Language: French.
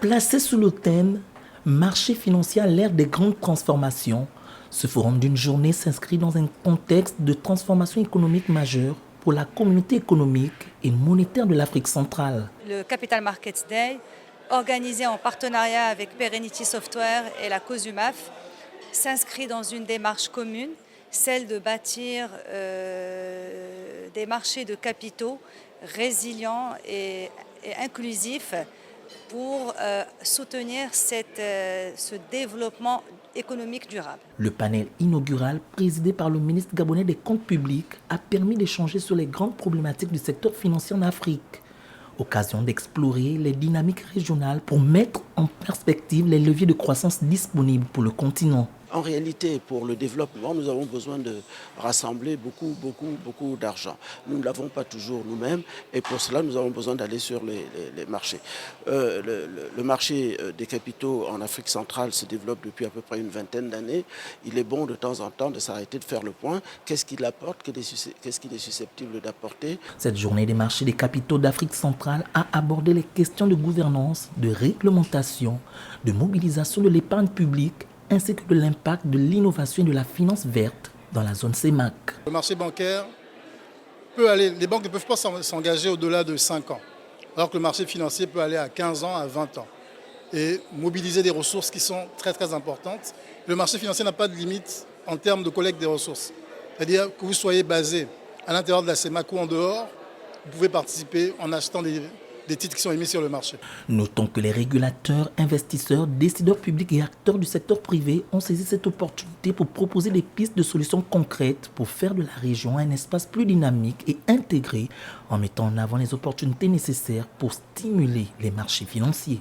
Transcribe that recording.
Placé sous le thème « Marché financier à l'ère des grandes transformations », ce forum d'une journée s'inscrit dans un contexte de transformation économique majeure pour la communauté économique et monétaire de l'Afrique centrale. Le Capital Markets Day, organisé en partenariat avec Perenity Software et la COSUMAF, s'inscrit dans une démarche commune, celle de bâtir des marchés de capitaux résilients et inclusifs pour soutenir ce développement économique durable. Le panel inaugural, présidé par le ministre gabonais des Comptes publics, a permis d'échanger sur les grandes problématiques du secteur financier en Afrique. Occasion d'explorer les dynamiques régionales pour mettre en perspective les leviers de croissance disponibles pour le continent. En réalité, pour le développement, nous avons besoin de rassembler beaucoup d'argent. Nous ne l'avons pas toujours nous-mêmes et pour cela, nous avons besoin d'aller sur les marchés. Le marché des capitaux en Afrique centrale se développe depuis à peu près une vingtaine d'années. Il est bon de temps en temps de s'arrêter de faire le point. Qu'est-ce qu'il apporte? Qu'est-ce qu'il est susceptible d'apporter? Cette journée des marchés des capitaux d'Afrique centrale a abordé les questions de gouvernance, de réglementation, de mobilisation de l'épargne publique, ainsi que de l'impact de l'innovation et de la finance verte dans la zone CEMAC. Le marché bancaire peut aller, les banques ne peuvent pas s'engager au-delà de 5 ans, alors que le marché financier peut aller à 15 ans, à 20 ans, et mobiliser des ressources qui sont très importantes. Le marché financier n'a pas de limite en termes de collecte des ressources. C'est-à-dire que vous soyez basé à l'intérieur de la CEMAC ou en dehors, vous pouvez participer en achetant des titres qui sont émis sur le marché. Notons que les régulateurs, investisseurs, décideurs publics et acteurs du secteur privé ont saisi cette opportunité pour proposer des pistes de solutions concrètes pour faire de la région un espace plus dynamique et intégré en mettant en avant les opportunités nécessaires pour stimuler les marchés financiers.